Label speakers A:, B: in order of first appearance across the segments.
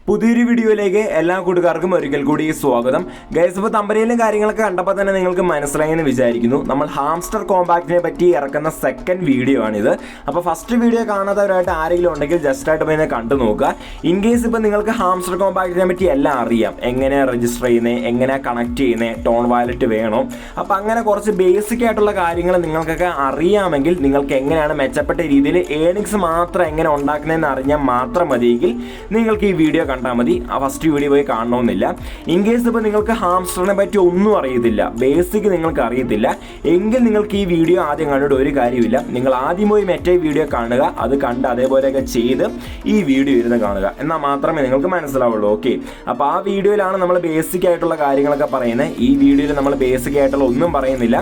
A: പുതിയൊരു വീഡിയോയിലേക്ക് എല്ലാ കൂട്ടുകാർക്കും ഒരിക്കൽ കൂടി സ്വാഗതം. ഗൈസ്, ഇപ്പോൾ തമ്പനയിലും കാര്യങ്ങളൊക്കെ കണ്ടപ്പോൾ തന്നെ നിങ്ങൾക്ക് മനസ്സിലായെന്ന് വിചാരിക്കുന്നു. നമ്മൾ ഹാംസ്റ്റർ കോമ്പാക്റ്റിനെ പറ്റി ഇറക്കുന്ന സെക്കൻഡ് വീഡിയോ ആണിത്. അപ്പോൾ ഫസ്റ്റ് വീഡിയോ കാണാത്തവരായിട്ട് ആരെങ്കിലും ഉണ്ടെങ്കിൽ ജസ്റ്റ് ആയിട്ട് പോയി കണ്ടു നോക്കുക. ഇൻ കേസ് ഇപ്പോൾ നിങ്ങൾക്ക് ഹാംസ്റ്റർ കോമ്പാക്റ്റിനെ പറ്റി എല്ലാം അറിയാം, എങ്ങനെ രജിസ്റ്റർ ചെയ്യുന്നത്, എങ്ങനെ കണക്ട് ചെയ്യുന്നത്, ടോൺ വാലറ്റ് വേണോ, അപ്പോൾ അങ്ങനെ കുറച്ച് ബേസിക് ആയിട്ടുള്ള കാര്യങ്ങൾ നിങ്ങൾക്കൊക്കെ അറിയാമെങ്കിൽ നിങ്ങൾക്ക് എങ്ങനെയാണ് മെച്ചപ്പെട്ട രീതിയിൽ ഏണിങ്സ് മാത്രം എങ്ങനെ ഉണ്ടാക്കുന്നതെന്ന് അറിഞ്ഞാൽ മാത്രം മതിയെങ്കിൽ നിങ്ങൾക്ക് ഈ വീഡിയോ കണ്ടാൽ മതി. ആ ഫസ്റ്റ് വീഡിയോ പോയി കാണണമെന്നില്ല. ഇൻ കേസ് ഇപ്പോൾ നിങ്ങൾക്ക് ഹാംസ്റ്ററിനെ പറ്റി ഒന്നും അറിയത്തില്ല, ബേസിക് നിങ്ങൾക്ക് അറിയത്തില്ല എങ്കിൽ നിങ്ങൾക്ക് ഈ വീഡിയോ ആദ്യം കണ്ടിട്ട് ഒരു കാര്യമില്ല. നിങ്ങൾ ആദ്യം പോയി മറ്റേ വീഡിയോ കാണുക, അത് കണ്ട് അതേപോലെയൊക്കെ ചെയ്ത് ഈ വീഡിയോ ഇരുന്ന് കാണുക, എന്നാൽ മാത്രമേ നിങ്ങൾക്ക് മനസ്സിലാവുള്ളൂ. ഓക്കെ, അപ്പോൾ ആ വീഡിയോയിലാണ് നമ്മൾ ബേസിക് ആയിട്ടുള്ള കാര്യങ്ങളൊക്കെ പറയുന്നത്. ഈ വീഡിയോയിൽ നമ്മൾ ബേസിക് ആയിട്ടുള്ള ഒന്നും പറയുന്നില്ല.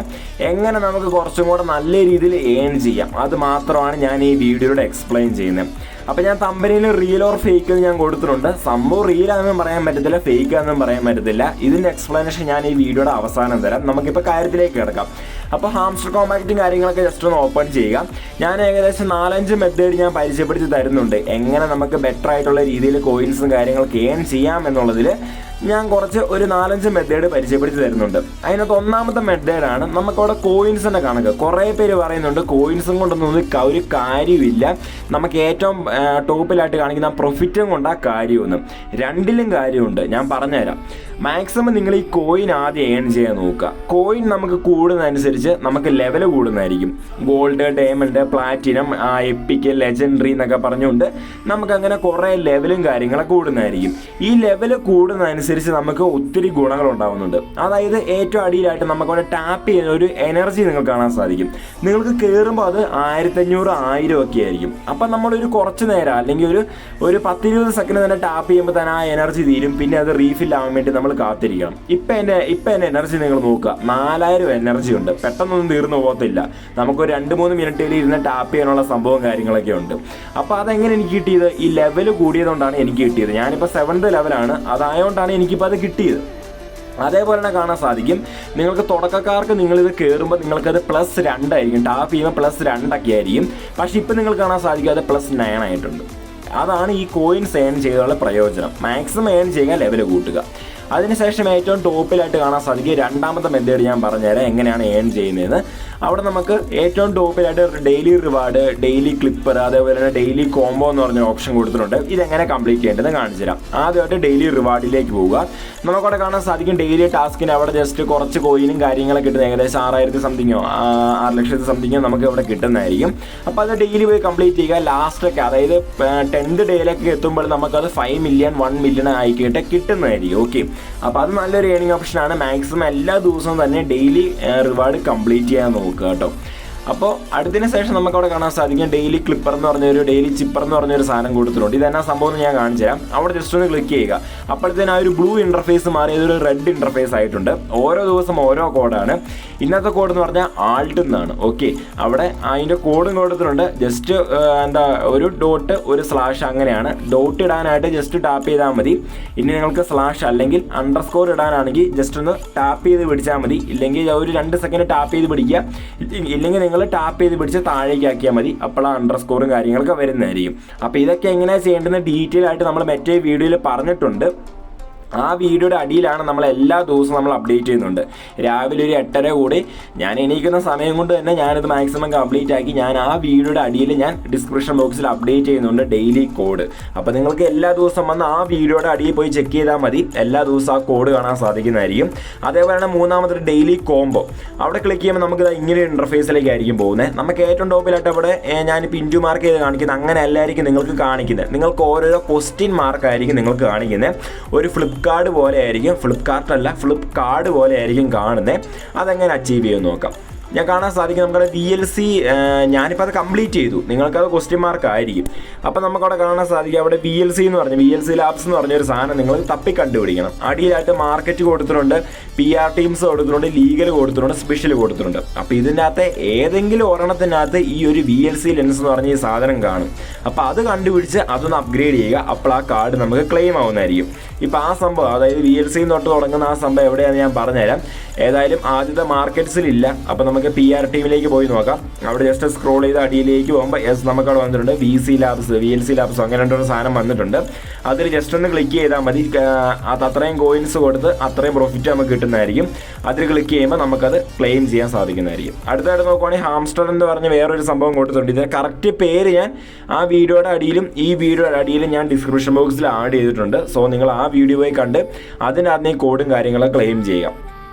A: എങ്ങനെ നമുക്ക് കുറച്ചും കൂടെ നല്ല രീതിയിൽ ഏൺ ചെയ്യാം അത് മാത്രമാണ് ഞാൻ ഈ വീഡിയോയിലൂടെ എക്സ്പ്ലെയിൻ ചെയ്യുന്നത്. അപ്പോൾ ഞാൻ തമ്പനയിൽ റിയൽ ഓർ ഫേക്ക് എന്ന് ഞാൻ കൊടുത്തിട്ടുണ്ട്. സംഭവം റിയലാണെന്നും പറയാൻ പറ്റത്തില്ല, ഫേക്ക് ആണെന്നും പറയാൻ പറ്റത്തില്ല. ഇതിൻ്റെ എക്സ്പ്ലനേഷൻ ഞാൻ ഈ വീഡിയോയുടെ അവസാനം തരാം. നമുക്കിപ്പോൾ കാര്യത്തിലേക്ക് കിടക്കാം. അപ്പോൾ ഹാംസ്റ്റർ കോമ്പാക്റ്റും കാര്യങ്ങളൊക്കെ ജസ്റ്റ് ഒന്ന് ഓപ്പൺ ചെയ്യുക. ഞാൻ ഏകദേശം 4-5 മെത്തേഡ് ഞാൻ പരിചയപ്പെടുത്തി തരുന്നുണ്ട്. എങ്ങനെ നമുക്ക് ബെറ്റർ ആയിട്ടുള്ള രീതിയിൽ കോയിൻസും കാര്യങ്ങളൊക്കെ ഏൺ ചെയ്യാം എന്നുള്ളതിൽ ഞാൻ കുറച്ച് ഒരു 4-5 മെത്തേഡ് പരിചയപ്പെടുത്തി തരുന്നുണ്ട്. അതിനകത്ത് ഒന്നാമത്തെ മെത്തേഡാണ് നമുക്കവിടെ കോയിൻസിൻ്റെ കണക്ക്. കുറേ പേര് പറയുന്നുണ്ട് കോയിൻസും കൊണ്ടൊന്നും ഒരു കാര്യമില്ല, നമുക്ക് ഏറ്റവും ടോപ്പിലായിട്ട് കാണിക്കുന്ന പ്രോഫിറ്റും കൊണ്ടാണ് കാര്യമൊന്നും. രണ്ടിലും കാര്യമുണ്ട്, ഞാൻ പറഞ്ഞുതരാം. മാക്സിമം നിങ്ങൾ ഈ കോയിൻ ആദ്യം ഏൺ ചെയ്യാൻ നോക്കുക. കോയിൻ നമുക്ക് കൂടുന്നതനുസരിച്ച് നമുക്ക് ലെവൽ കൂടുന്നതായിരിക്കും. Gold, diamond, platinum, epic, legendary എന്നൊക്കെ പറഞ്ഞുകൊണ്ട് നമുക്കങ്ങനെ കുറേ ലെവലും കാര്യങ്ങളൊക്കെ കൂടുന്നതായിരിക്കും. ഈ ലെവൽ കൂടുന്നതനുസരിച്ച് നമുക്ക് ഒത്തിരി ഗുണങ്ങൾ ഉണ്ടാകുന്നുണ്ട്. അതായത് ഏറ്റവും അടിയിലായിട്ട് നമുക്കവിടെ ടാപ്പ് ചെയ്യുന്ന ഒരു എനർജി നിങ്ങൾക്ക് കാണാൻ സാധിക്കും. നിങ്ങൾക്ക് കയറുമ്പോൾ അത് 1500, 1000 ഒക്കെ ആയിരിക്കും. അപ്പം നമ്മളൊരു കുറച്ച് നേരം അല്ലെങ്കിൽ ഒരു 10-20 സെക്കൻഡ് തന്നെ ടാപ്പ് ചെയ്യുമ്പോൾ തന്നെ ആ എനർജി തീരും. പിന്നെ അത് റീഫിൽ ആവാൻ വേണ്ടി നമ്മൾ കാത്തിരിക്കണം. ഇപ്പം എൻ്റെ എനർജി നിങ്ങൾ നോക്കുക, 4000 എനർജി ഉണ്ട്. പെട്ടെന്നൊന്നും തീർന്നു പോകത്തില്ല. നമുക്കൊരു 2-3 മിനിറ്റിൽ ഇരുന്ന് ടാപ്പ് ചെയ്യാനുള്ള സംഭവം കാര്യങ്ങളൊക്കെ ഉണ്ട്. അപ്പോൾ അതെങ്ങനെ എനിക്ക് കിട്ടിയത്? ഈ ലെവൽ കൂടിയതുകൊണ്ടാണ് എനിക്ക് കിട്ടിയത്. ഞാനിപ്പോൾ 7th ലെവലാണ്, അതായതുകൊണ്ടാണ് എനിക്കിപ്പോൾ അത് കിട്ടിയത്. അതേപോലെ തന്നെ കാണാൻ സാധിക്കും, നിങ്ങൾക്ക് തുടക്കക്കാർക്ക് നിങ്ങളിത് കയറുമ്പോൾ നിങ്ങൾക്കത് +2 ആയിരിക്കും. ടാപ്പ് ചെയ്യുമ്പോൾ +2 ആയിരിക്കും. പക്ഷേ ഇപ്പം നിങ്ങൾക്ക് കാണാൻ സാധിക്കും അത് +9 ആയിട്ടുണ്ട്. അതാണ് ഈ കോയിൻസ് ഏൺ ചെയ്തുള്ള പ്രയോജനം. മാക്സിമം ഏൺ ചെയ്യുക, ലെവൽ കൂട്ടുക. അതിനുശേഷം ഏറ്റവും ടോപ്പിലായിട്ട് കാണാൻ സാധിക്കും രണ്ടാമത്തെ മെത്തേഡ് ഞാൻ പറഞ്ഞുതരാം എങ്ങനെയാണ് ഏൺ ചെയ്യുന്നതെന്ന്. അവിടെ നമുക്ക് ഏറ്റവും ടോപ്പിലായിട്ട് ഡെയിലി റിവാർഡ്, ഡെയിലി ക്ലിപ്പർ, അതേപോലെ തന്നെ ഡെയിലി കോംബോ എന്ന് പറഞ്ഞൊരു ഓപ്ഷൻ കൊടുത്തിട്ടുണ്ട്. ഇതെങ്ങനെ കംപ്ലീറ്റ് ചെയ്യേണ്ടതെന്ന് കാണിച്ചു തരാം. ആദ്യമായിട്ട് ഡെയിലി റിവാർഡിലേക്ക് പോവുക. നമുക്കവിടെ കാണാൻ സാധിക്കും ഡെയിലി ടാസ്കിന് അവിടെ ജസ്റ്റ് കുറച്ച് കോയിനും കാര്യങ്ങളൊക്കെ കിട്ടുന്നത്. ഏകദേശം 6000 സംതിങ്ങോ 6 ലക്ഷത്തി സംതിങ്ങോ നമുക്ക് ഇവിടെ കിട്ടുന്നതായിരിക്കും. അപ്പോൾ അത് ഡെയിലി പോയി കംപ്ലീറ്റ് ചെയ്യുക. ലാസ്റ്റൊക്കെ അതായത് 10th ഡേയിലൊക്കെ എത്തുമ്പോൾ നമുക്കത് 5 മില്യൺ 1 മില്യൺ ആയിക്കിട്ട് കിട്ടുന്നതായിരിക്കും. ഓക്കെ, അപ്പോൾ അത് നല്ലൊരു ഏണിംഗ് ഓപ്ഷനാണ്. മാക്സിമം എല്ലാ ദിവസവും തന്നെ ഡെയിലി റിവാർഡ് കംപ്ലീറ്റ് ചെയ്യാൻ നോക്കുക കേട്ടോ. അപ്പോൾ അടുത്തതിന് ശേഷം നമുക്കവിടെ കാണാൻ സാധിക്കും ഡെയിലി ക്ലിപ്പർ എന്ന് പറഞ്ഞൊരു ഡെയിലി ചിപ്പർ എന്ന് പറഞ്ഞൊരു സാധനം കൊടുത്തിട്ടുണ്ട്. ഇതെന്നാ സംഭവം എന്ന് ഞാൻ കാണിച്ചു തരാം. അവിടെ ജസ്റ്റ് ഒന്ന് ക്ലിക്ക് ചെയ്യുക. അപ്പോഴത്തേനും ആ ഒരു ബ്ലൂ ഇൻ്റർഫേസ് മാറി അതൊരു റെഡ് ഇൻ്റർഫേസ് ആയിട്ടുണ്ട്. ഓരോ ദിവസം ഓരോ കോഡാണ്. ഇന്നത്തെ കോഡ് എന്ന് പറഞ്ഞാൽ ആൾട്ട് എന്നാണ്. ഓക്കെ, അവിടെ അതിൻ്റെ കോഡും കൊടുത്തിട്ടുണ്ട്. ജസ്റ്റ് ഒരു ഡോട്ട്, ഒരു സ്ലാഷ്, അങ്ങനെയാണ്. ഡോട്ട് ഇടാനായിട്ട് ജസ്റ്റ് ടാപ്പ് ചെയ്താൽ മതി. ഇനി നിങ്ങൾക്ക് സ്ലാഷ് അല്ലെങ്കിൽ അണ്ടർസ്കോർ ഇടാനാണെങ്കിൽ ജസ്റ്റ് ഒന്ന് ടാപ്പ് ചെയ്ത് പിടിച്ചാൽ മതി. ഇല്ലെങ്കിൽ ഒരു 2 സെക്കൻഡ് ടാപ്പ് ചെയ്ത് പിടിക്കുക. ഇല്ലെങ്കിൽ നിങ്ങൾ ടാപ്പ് ചെയ്ത് പിടിച്ച് താഴേക്ക് ആക്കിയാൽ മതി. അപ്പോൾ ആ അണ്ടർസ്കോറും കാര്യങ്ങളൊക്കെ വരുന്നതായിരിക്കും. അപ്പോൾ ഇതൊക്കെ എങ്ങനെയാണ് ചെയ്യേണ്ടതെന്ന് ഡീറ്റെയിൽ ആയിട്ട് നമ്മൾ മറ്റേ വീഡിയോയിൽ പറഞ്ഞിട്ടുണ്ട്. ആ വീഡിയോയുടെ അടിയിലാണ് നമ്മൾ എല്ലാ ദിവസവും നമ്മൾ അപ്ഡേറ്റ് ചെയ്യുന്നുണ്ട്. രാവിലെ ഒരു 8:30 കൂടി ഞാൻ എണീക്കുന്ന സമയം കൊണ്ട് തന്നെ ഞാനിത് മാക്സിമം കംപ്ലീറ്റ് ആക്കി ഞാൻ ആ വീഡിയോയുടെ അടിയിൽ ഞാൻ ഡിസ്ക്രിപ്ഷൻ ബോക്സിൽ അപ്ഡേറ്റ് ചെയ്യുന്നുണ്ട് ഡെയിലി കോഡ്. അപ്പോൾ നിങ്ങൾക്ക് എല്ലാ ദിവസവും വന്ന് ആ വീഡിയോയുടെ അടിയിൽ പോയി ചെക്ക് ചെയ്താൽ മതി. എല്ലാ ദിവസവും ആ കോഡ് കാണാൻ സാധിക്കുന്നതായിരിക്കും. അതേപോലെ തന്നെ മൂന്നാമത്തെ ഡെയിലി കോംബോ, അവിടെ ക്ലിക്ക് ചെയ്യുമ്പോൾ നമുക്ക് ഇങ്ങനെ ഒരു ഇൻ്റർഫേസിലേക്ക് ആയിരിക്കും പോകുന്നത്. നമുക്ക് ഏറ്റവും ടോപ്പിലായിട്ട് അവിടെ ഞാനിപ്പോൾ ഇൻറ്റു മാർക്ക് ചെയ്ത് കാണിക്കുന്നത് അങ്ങനെ എല്ലായിരിക്കും നിങ്ങൾക്ക് കാണിക്കുന്നത്. നിങ്ങൾക്ക് ഓരോരോ ക്വസ്റ്റ്യൻ മാർക്കായിരിക്കും നിങ്ങൾക്ക് കാണിക്കുന്നത്. ഒരു ഫ്ലിപ്കാർട്ട് പോലെ ആയിരിക്കും, ഫ്ലിപ്കാർട്ടല്ല ഫ്ലിപ്കാർട്ട് പോലെ ആയിരിക്കും കാണുന്നത്. അതെങ്ങനെ അച്ചീവ് ചെയ്യുമെന്ന് നോക്കാം. ഞാൻ കാണാൻ സാധിക്കും നമ്മുടെ VLC, ഞാനിപ്പോൾ അത് കംപ്ലീറ്റ് ചെയ്തു. നിങ്ങൾക്കത് ക്വസ്റ്റ്യൻ മാർക്ക് ആയിരിക്കും. അപ്പോൾ നമുക്കവിടെ കാണാൻ സാധിക്കും അവിടെ VLC എന്ന് പറഞ്ഞ് VLC ലാബ്സ് എന്ന് പറഞ്ഞൊരു സാധനം നിങ്ങൾ തപ്പി കണ്ടുപിടിക്കണം. അടിയിലായിട്ട് മാർക്കറ്റ് കൊടുത്തിട്ടുണ്ട്, PR ടീംസ് കൊടുത്തിട്ടുണ്ട്, ലീഗൽ കൊടുത്തിട്ടുണ്ട്, സ്പെഷ്യൽ കൊടുത്തിട്ടുണ്ട്. അപ്പോൾ ഇതിൻ്റെ അകത്ത് ഏതെങ്കിലും ഒരെണ്ണത്തിനകത്ത് ഈ ഒരു VLC ലെൻസ് എന്ന് പറഞ്ഞ ഈ സാധനം കാണും. അപ്പോൾ അത് കണ്ടുപിടിച്ച് അതൊന്ന് അപ്ഗ്രേഡ് ചെയ്യുക. അപ്പോൾ ആ കാർഡ് നമുക്ക് ക്ലെയിം ആവുന്നതായിരിക്കും. ഇപ്പോൾ ആ സംഭവം അതായത് VLC തൊട്ട് തുടങ്ങുന്ന ആ സംഭവം എവിടെയാണെന്ന് ഞാൻ പറഞ്ഞുതരാം. ഏതായാലും ആദ്യത്തെ മാർക്കറ്റ്സിലില്ല. അപ്പോൾ നമുക്ക് PR ടീമിലേക്ക് പോയി നോക്കാം. അവിടെ ജസ്റ്റ് സ്ക്രോൾ ചെയ്ത് അടിയിലേക്ക് പോകുമ്പോൾ നമുക്കവിടെ വന്നിട്ടുണ്ട് VLC ലാബ്സ് അങ്ങനെ രണ്ടൊരു സാധനം വന്നിട്ടുണ്ട്. അതിൽ ജസ്റ്റ് ഒന്ന് ക്ലിക്ക് ചെയ്താൽ മതി. അത്രയും കോയിൻസ് കൊടുത്ത് അത്രയും പ്രോഫിറ്റ് നമുക്ക് കിട്ടുന്നതായിരിക്കും. അതിൽ ക്ലിക്ക് ചെയ്യുമ്പോൾ നമുക്കത് ക്ലെയിം ചെയ്യാൻ സാധിക്കുന്നതായിരിക്കും. അടുത്തായിട്ട് നോക്കുവാണെങ്കിൽ ഹാംസ്റ്റർ എന്ന് പറഞ്ഞ് വേറൊരു സംഭവം കൊടുത്തിട്ടുണ്ട്. ഇതിൻ്റെ കറക്റ്റ് പേര് ഞാൻ ആ വീഡിയോയുടെ അടിയിലും ഈ വീഡിയോയുടെ അടിയിലും ഞാൻ ഡിസ്ക്രിപ്ഷൻ ബോക്സിൽ ആഡ് ചെയ്തിട്ടുണ്ട്. സോ നിങ്ങൾ ആ വീഡിയോയിൽ കണ്ട് അതിനകത്ത് ഈ കോഡും കാര്യങ്ങളും ക്ലെയിം ചെയ്യുക.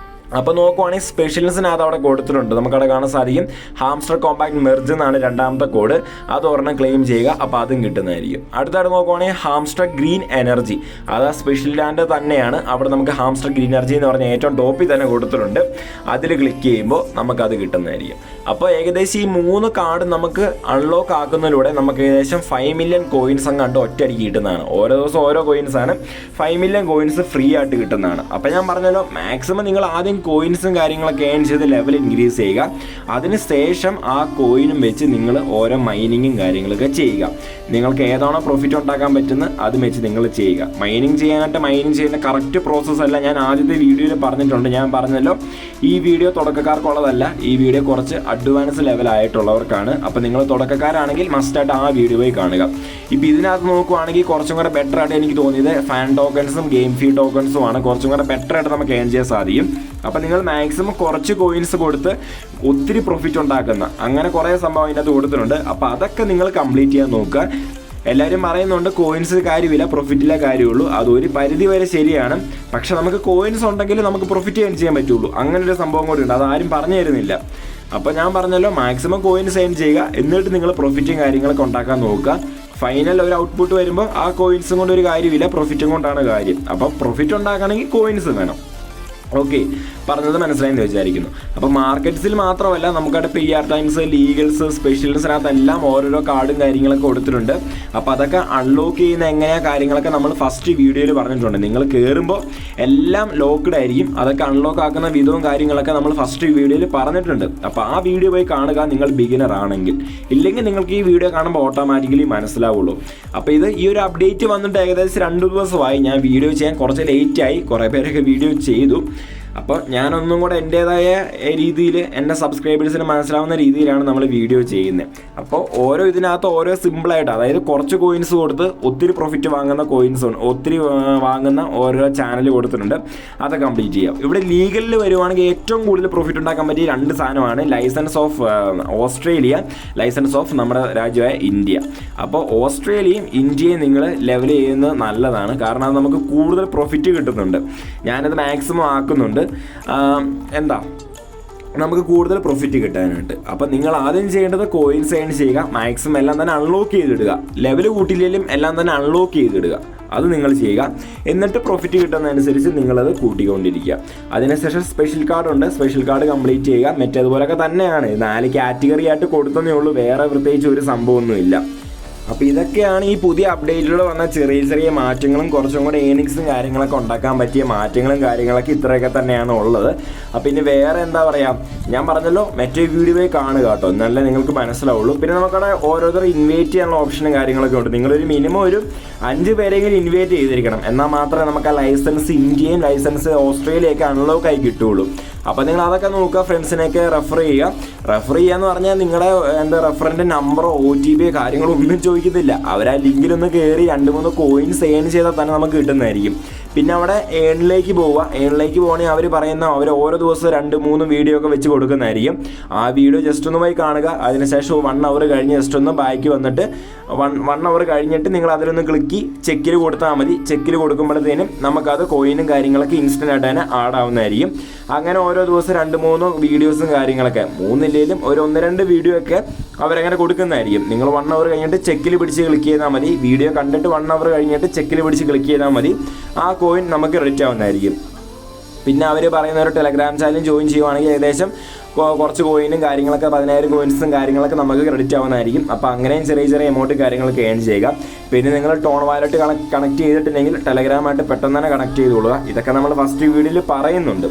A: അപ്പോൾ നോക്കുവാണെങ്കിൽ സ്പെഷ്യൽസിനകത്ത് അവിടെ കൊടുത്തിട്ടുണ്ട്. നമുക്കവിടെ കാണാൻ സാധിക്കും ഹാംസ്റ്റർ കോമ്പാക്ട് മെർജ് എന്നാണ് രണ്ടാമത്തെ കോഡ്. അത് ഒരെണ്ണം ക്ലെയിം ചെയ്യുക. അപ്പോൾ അതും കിട്ടുന്നതായിരിക്കും. അടുത്തായിട്ട് നോക്കുവാണെങ്കിൽ ഹാംസ്റ്റർ ഗ്രീൻ എനർജി, അത് സ്പെഷ്യൽ ലാൻഡ് തന്നെയാണ്. അവിടെ നമുക്ക് ഹാംസ്റ്റർ ഗ്രീൻ എനർജി എന്ന് പറഞ്ഞാൽ ഏറ്റവും ടോപ്പിൽ തന്നെ കൊടുത്തിട്ടുണ്ട്. അതിൽ ക്ലിക്ക് ചെയ്യുമ്പോൾ നമുക്കത് കിട്ടുന്നതായിരിക്കും. അപ്പോൾ ഏകദേശം ഈ 3 കാർഡ് നമുക്ക് അൺലോക്ക് ആക്കുന്നതിലൂടെ നമുക്ക് ഏകദേശം 5 മില്യൺ കോയിൻസ് അങ്ങാണ്ട് ഒറ്റയടിക്ക് കിട്ടുന്നതാണ്. ഓരോ ദിവസം ഓരോ കോയിൻസാണ്. 5 മില്യൺ കോയിൻസ് ഫ്രീ ആയിട്ട് കിട്ടുന്നതാണ്. അപ്പോൾ ഞാൻ പറഞ്ഞല്ലോ, മാക്സിമം നിങ്ങൾ ആദ്യം കോയിൻസും കാര്യങ്ങളൊക്കെ ഏൺ ചെയ്ത് ലെവൽ ഇൻക്രീസ് ചെയ്യുക. അതിനുശേഷം ആ കോയിനും വെച്ച് നിങ്ങൾ ഓരോ മൈനിങ്ങും കാര്യങ്ങളൊക്കെ ചെയ്യുക. നിങ്ങൾക്ക് ഏതാണോ പ്രോഫിറ്റ് ഉണ്ടാക്കാൻ പറ്റുന്നത് അത് വെച്ച് നിങ്ങൾ ചെയ്യുക. മൈനിങ് ചെയ്യാനായിട്ട് മൈനിങ് ചെയ്യുന്ന കറക്റ്റ് പ്രോസസ്സ് അല്ല. ഞാൻ ആദ്യത്തെ വീഡിയോയിൽ പറഞ്ഞിട്ടുണ്ട്. ഞാൻ പറഞ്ഞല്ലോ, ഈ വീഡിയോ തുടക്കക്കാർക്കുള്ളതല്ല. ഈ വീഡിയോ കുറച്ച് അഡ്വാൻസ് ലെവലായിട്ടുള്ളവർക്കാണ്. അപ്പോൾ നിങ്ങൾ തുടക്കക്കാരാണെങ്കിൽ മസ്റ്റായിട്ട് ആ വീഡിയോയിൽ കാണുക. ഇപ്പോൾ ഇതിനകത്ത് നോക്കുവാണെങ്കിൽ കുറച്ചും കൂടെ ബെറ്റർ ആയിട്ട് എനിക്ക് തോന്നിയത് ഫാൻ ടോക്കൺസും ഗെയിം ഫീ ടോക്കൺസും ആണ്. കുറച്ചും കൂടെ ബെറ്റർ ആയിട്ട് നമുക്ക് ഏൺ ചെയ്യാൻ സാധിക്കും. അപ്പോൾ നിങ്ങൾ മാക്സിമം കുറച്ച് കോയിൻസ് കൊടുത്ത് ഒത്തിരി പ്രോഫിറ്റ് ഉണ്ടാക്കുന്ന അങ്ങനെ കുറേ സംഭവം ഇതിനകത്ത് കൊടുത്തിട്ടുണ്ട്. അപ്പോൾ അതൊക്കെ നിങ്ങൾ കംപ്ലീറ്റ് ചെയ്യാൻ നോക്കുക. എല്ലാവരും പറയുന്നുണ്ട് കോയിൻസ് കാര്യമില്ല, പ്രോഫിറ്റിലെ കാര്യമുള്ളൂ. അതൊരു പരിധി വരെ ശരിയാണ്. പക്ഷെ നമുക്ക് കോയിൻസ് ഉണ്ടെങ്കിൽ നമുക്ക് പ്രോഫിറ്റ് ഏൺ ചെയ്യാൻ പറ്റുള്ളൂ. അങ്ങനൊരു സംഭവം കൂടി ഉണ്ട്. അതാരും പറഞ്ഞു തരുന്നില്ല. അപ്പോൾ ഞാൻ പറഞ്ഞല്ലോ, മാക്സിമം കോയിൻസ് ഏൺ ചെയ്യുക. എന്നിട്ട് നിങ്ങൾ പ്രോഫിറ്റും കാര്യങ്ങളൊക്കെ ഉണ്ടാക്കാൻ നോക്കുക. ഫൈനൽ ഒരു ഔട്ട്പുട്ട് വരുമ്പോൾ ആ കോയിൻസും കൊണ്ട് ഒരു കാര്യമില്ല, പ്രോഫിറ്റും കൊണ്ടാണ് കാര്യം. അപ്പോൾ പ്രോഫിറ്റ് ഉണ്ടാക്കണമെങ്കിൽ കോയിൻസ് വേണം. ഓക്കെ, പറഞ്ഞത് മനസ്സിലായെന്ന് വിചാരിക്കുന്നു. അപ്പോൾ മാർക്കറ്റ്സിൽ മാത്രമല്ല, നമുക്കവിടെ PR ടൈംസ്, ലീഗൽസ്, സ്പെഷ്യൽസിനകത്തെല്ലാം ഓരോരോ കാർഡും കാര്യങ്ങളൊക്കെ കൊടുത്തിട്ടുണ്ട്. അപ്പോൾ അതൊക്കെ അൺലോക്ക് ചെയ്യുന്ന എങ്ങനെയാണ് കാര്യങ്ങളൊക്കെ നമ്മൾ ഫസ്റ്റ് വീഡിയോയിൽ പറഞ്ഞിട്ടുണ്ട്. നിങ്ങൾ കയറുമ്പോൾ എല്ലാം ലോക്ക്ഡ് ആയിരിക്കും. അതൊക്കെ അൺലോക്ക് ആക്കുന്ന വിധവും കാര്യങ്ങളൊക്കെ നമ്മൾ ഫസ്റ്റ് വീഡിയോയിൽ പറഞ്ഞിട്ടുണ്ട്. അപ്പോൾ ആ വീഡിയോ പോയി കാണുക നിങ്ങൾ ബിഗിനർ ആണെങ്കിൽ. ഇല്ലെങ്കിൽ നിങ്ങൾക്ക് ഈ വീഡിയോ കാണുമ്പോൾ ഓട്ടോമാറ്റിക്കലി മനസ്സിലാവുള്ളൂ. അപ്പോൾ ഈ ഒരു അപ്ഡേറ്റ് വന്നിട്ട് ഏകദേശം 2 ദിവസമായി. ഞാൻ വീഡിയോ ചെയ്യാൻ കുറച്ച് ലേറ്റായി. കുറേ പേരൊക്കെ വീഡിയോ ചെയ്തു. അപ്പോൾ ഞാനൊന്നും കൂടെ എൻ്റേതായ രീതിയിൽ എൻ്റെ സബ്സ്ക്രൈബേഴ്സിന് മനസ്സിലാവുന്ന രീതിയിലാണ് നമ്മൾ വീഡിയോ ചെയ്യുന്നത്. അപ്പോൾ ഇതിനകത്ത് ഓരോ സിമ്പിളായിട്ട്, അതായത് കുറച്ച് കോയിൻസ് കൊടുത്ത് ഒത്തിരി പ്രോഫിറ്റ് വാങ്ങുന്ന കോയിൻസ് ഉണ്ട്, ഒത്തിരി വാങ്ങുന്ന ഓരോ ചാനൽ കൊടുത്തിട്ടുണ്ട്. അത് കംപ്ലീറ്റ് ചെയ്യാം. ഇവിടെ ലീഗലിൽ വരുവാണെങ്കിൽ ഏറ്റവും കൂടുതൽ പ്രോഫിറ്റ് ഉണ്ടാക്കാൻ പറ്റിയ 2 സാധനമാണ് licence of Australia, licence of നമ്മുടെ രാജ്യമായ ഇന്ത്യ. അപ്പോൾ ഓസ്ട്രേലിയയും ഇന്ത്യയും നിങ്ങൾ ലെവൽ ചെയ്യുന്നത് നല്ലതാണ്. കാരണം അത് നമുക്ക് കൂടുതൽ പ്രോഫിറ്റ് കിട്ടുന്നുണ്ട്. ഞാനത് മാക്സിമം ആക്കുന്നുണ്ട്. നമുക്ക് കൂടുതൽ പ്രോഫിറ്റ് കിട്ടാനായിട്ട്. അപ്പം നിങ്ങൾ ആദ്യം ചെയ്യേണ്ടത് കോയിൻസ് ഏൺ ചെയ്യുക. മാക്സിമം എല്ലാം തന്നെ അൺലോക്ക് ചെയ്തിടുക. ലെവൽ കൂട്ടിയില്ലെങ്കിലും എല്ലാം തന്നെ അൺലോക്ക് ചെയ്തിടുക. അത് നിങ്ങൾ ചെയ്യുക. എന്നിട്ട് പ്രോഫിറ്റ് കിട്ടുന്നതനുസരിച്ച് നിങ്ങളത് കൂട്ടിക്കൊണ്ടിരിക്കുക. അതിനുശേഷം സ്പെഷ്യൽ കാർഡ് ഉണ്ട്. സ്പെഷ്യൽ കാർഡ് കംപ്ലീറ്റ് ചെയ്യുക. മറ്റേതുപോലൊക്കെ തന്നെയാണ്. 4 കാറ്റഗറി ആയിട്ട് കൊടുത്തതേ ഉള്ളൂ. വേറെ പ്രത്യേകിച്ച് ഒരു സംഭവമൊന്നുമില്ല. അപ്പോൾ ഇതൊക്കെയാണ് ഈ പുതിയ അപ്ഡേറ്റുകൾ വന്ന ചെറിയ ചെറിയ മാറ്റങ്ങളും കുറച്ചും കൂടെ ഏണിങ്സും കാര്യങ്ങളൊക്കെ ഉണ്ടാക്കാൻ പറ്റിയ മാറ്റങ്ങളും കാര്യങ്ങളൊക്കെ ഇത്രയൊക്കെ തന്നെയാണ് ഉള്ളത്. അപ്പോൾ ഇനി വേറെ എന്താ പറയുക, ഞാൻ പറഞ്ഞല്ലോ മറ്റേ വീഡിയോയിൽ കാണുക കേട്ടോ, എന്നാലേ നിങ്ങൾക്ക് മനസ്സിലാവുള്ളൂ. പിന്നെ നമുക്കവിടെ ഓരോരുത്തർ ഇൻവൈറ്റ് ചെയ്യാനുള്ള ഓപ്ഷനും കാര്യങ്ങളൊക്കെ ഉണ്ട്. നിങ്ങളൊരു മിനിമം ഒരു 5 പേരെങ്കിലും ഇൻവൈറ്റ് ചെയ്തിരിക്കണം. എന്നാൽ മാത്രമേ നമുക്ക് ആ ലൈസൻസ് ഇന്ത്യയും ലൈസൻസ് ഓസ്ട്രേലിയയൊക്കെ അൺലോക്ക് ആയി കിട്ടുകയുള്ളൂ. അപ്പോൾ നിങ്ങൾ അതൊക്കെ നോക്കുക. ഫ്രണ്ട്സിനെയൊക്കെ റെഫർ ചെയ്യുക എന്ന് പറഞ്ഞാൽ നിങ്ങളുടെ റെഫറിൻ്റെ നമ്പറോ OTP കാര്യങ്ങളോ ഒന്നും ചോദിക്കത്തില്ല. അവർ ആ ലിങ്കിലൊന്ന് കയറി 2-3 കോയിൻസ് ഏൺ ചെയ്താൽ തന്നെ നമുക്ക് കിട്ടുന്നതായിരിക്കും. പിന്നെ അവിടെ ഏണിലേക്ക് പോവുകയാണെങ്കിൽ അവർ പറയുന്ന അവർ ഓരോ ദിവസവും 2-3 വീഡിയോ ഒക്കെ വെച്ച് കൊടുക്കുന്നതായിരിക്കും. ആ വീഡിയോ ജസ്റ്റ് ഒന്ന് പോയി കാണുക. അതിനുശേഷം 1 അവർ കഴിഞ്ഞ് ജസ്റ്റ് ഒന്ന് ബാക്ക് വന്നിട്ട് 1 അവർ കഴിഞ്ഞിട്ട് നിങ്ങൾ അതിലൊന്ന് ക്ലിക്ക് ചെക്കിൽ കൊടുത്താൽ മതി. ചെക്കിൽ കൊടുക്കുമ്പോഴത്തേനും നമുക്കത് കോയിനും കാര്യങ്ങളൊക്കെ ഇൻസ്റ്റൻ്റ് ആയിട്ട് തന്നെ ആഡ് ആവുന്നതായിരിക്കും. അങ്ങനെ ഓരോ ദിവസം 2-3 വീഡിയോസും കാര്യങ്ങളൊക്കെ, 3 ഇല്ലെങ്കിലും ഒരു 1-2 വീഡിയോ ഒക്കെ അവരങ്ങനെ കൊടുക്കുന്നതായിരിക്കും. നിങ്ങൾ 1 അവർ കഴിഞ്ഞിട്ട് ചെക്കിൽ പിടിച്ച് ക്ലിക്ക് ചെയ്താൽ മതി. വീഡിയോ കണ്ടിട്ട് 1 അവർ കഴിഞ്ഞിട്ട് ചെക്കിൽ പിടിച്ച് ക്ലിക്ക് ചെയ്താൽ മതി. ആ കോയിൻ നമുക്ക് ക്രെഡിറ്റ് ആവുന്നതായിരിക്കും. പിന്നെ അവർ പറയുന്ന ഒരു ടെലഗ്രാം ചാനൽ ജോയിൻ ചെയ്യുവാണെങ്കിൽ ഏകദേശം കുറച്ച് കോയിനും കാര്യങ്ങളൊക്കെ 10,000 കോയിൻസും കാര്യങ്ങളൊക്കെ നമുക്ക് ക്രെഡിറ്റ് ആവുന്നതായിരിക്കും. അപ്പോൾ അങ്ങനെയും ചെറിയ ചെറിയ എമൗണ്ട് കാര്യങ്ങളൊക്കെ ഏൺ ചെയ്യുക. പിന്നെ നിങ്ങൾ ടോൺ വാലറ്റ് കണക്ട് ചെയ്തിട്ടുണ്ടെങ്കിൽ ടെലഗ്രാമായിട്ട് പെട്ടെന്ന് തന്നെ കണക്ട് ചെയ്തോളുക. ഇതൊക്കെ നമ്മൾ ഫസ്റ്റ് വീഡിയോയിൽ പറയുന്നുണ്ട്.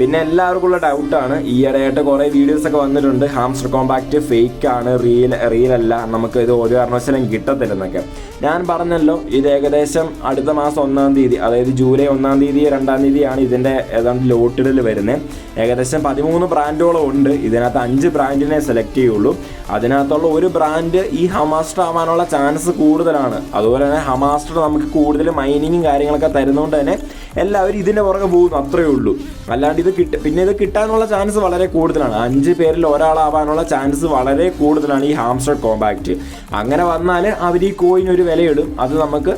A: പിന്നെ എല്ലാവർക്കും ഉള്ള ഡൗട്ടാണ്, ഈയിടെയായിട്ട് കുറേ വീഡിയോസൊക്കെ വന്നിട്ടുണ്ട് ഹാംസ്റ്റർ കോമ്പാക്റ്റ് ഫേക്കാണ്, റിയലല്ല, നമുക്ക് ഇത് ഒരു കാരണവശാലും കിട്ടത്തില്ലെന്നൊക്കെ. ഞാൻ പറഞ്ഞല്ലോ, ഇത് ഏകദേശം അടുത്ത മാസം 1-ാം തീയതി, അതായത് ജൂലൈ 1-ാം തീയതി 2-ാം തീയതിയാണ് ഇതിൻ്റെ ഏതാണ്ട് ലോട്ടിടൽ വരുന്നത്. ഏകദേശം 13 ബ്രാൻഡുകളും ഉണ്ട്. ഇതിനകത്ത് 5 ബ്രാൻഡിനെ സെലക്ട് ചെയ്യുള്ളൂ. അതിനകത്തുള്ള ഒരു ബ്രാൻഡ് ഈ ഹമാസ്റ്റർ ആവാനുള്ള ചാൻസ് കൂടുതലാണ്. അതുപോലെ തന്നെ ഹമാസ്റ്റർ നമുക്ക് കൂടുതൽ മൈനിങ്ങും കാര്യങ്ങളൊക്കെ തരുന്നതുകൊണ്ട് തന്നെ എല്ലാവരും ഇതിൻ്റെ പുറകെ പോകുന്നു, അത്രയേ ഉള്ളൂ. അല്ലാണ്ട് പിന്നെ ഇത് കിട്ടാനുള്ള ചാൻസ് വളരെ കൂടുതലാണ്. 5 പേരിൽ ഒരാളാവാനുള്ള ചാൻസ് വളരെ കൂടുതലാണ് ഈ ഹാംസ്റ്റർ കോമ്പാക്റ്റ്. അങ്ങനെ വന്നാൽ അവർ ഈ കോയിന് ഒരു വിലയിടും. അത് നമുക്ക്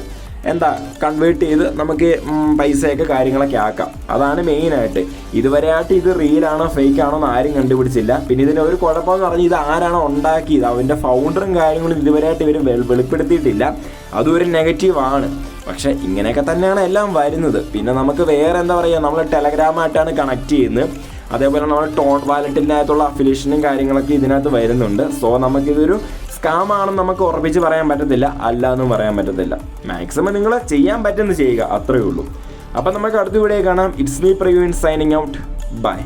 A: കൺവേർട്ട് ചെയ്ത് നമുക്ക് പൈസയൊക്കെ കാര്യങ്ങളൊക്കെ ആക്കാം. അതാണ് മെയിനായിട്ട്. ഇതുവരെയായിട്ട് ഇത് റിയലാണോ ഫേക്കാണോ എന്ന് ആരും കണ്ടുപിടിച്ചില്ല. പിന്നെ ഇതിൻ്റെ ഒരു കുഴപ്പമെന്ന് പറഞ്ഞാൽ ഇത് ആരാണോ ഉണ്ടാക്കിയത്, അവൻ്റെ ഫൗണ്ടറും കാര്യങ്ങളും ഇതുവരെയായിട്ട് ഇവർ വെളിപ്പെടുത്തിയിട്ടില്ല. അതും ഒരു നെഗറ്റീവാണ്. പക്ഷേ ഇങ്ങനെയൊക്കെ തന്നെയാണ് എല്ലാം വരുന്നത്. പിന്നെ നമുക്ക് വേറെ നമ്മൾ ടെലഗ്രാമായിട്ടാണ് കണക്ട് ചെയ്യുന്നത്. അതേപോലെ നമ്മൾ ടോൺ വാലറ്റിൻ്റെ അകത്തുള്ള അഫിലിയേഷനും കാര്യങ്ങളൊക്കെ ഇതിനകത്ത് വരുന്നുണ്ട്. സോ നമുക്കിതൊരു സ്കാം ആണെന്ന് നമുക്ക് ഉറപ്പിച്ച് പറയാൻ പറ്റത്തില്ല, അല്ല എന്നും പറയാൻ പറ്റത്തില്ല. മാക്സിമം നിങ്ങൾ ചെയ്യാൻ പറ്റുന്നത് ചെയ്യുക, അത്രയേ ഉള്ളൂ. അപ്പം നമുക്ക് അടുത്ത വീഡിയോ കാണാം. It's me Praveen signing out. By.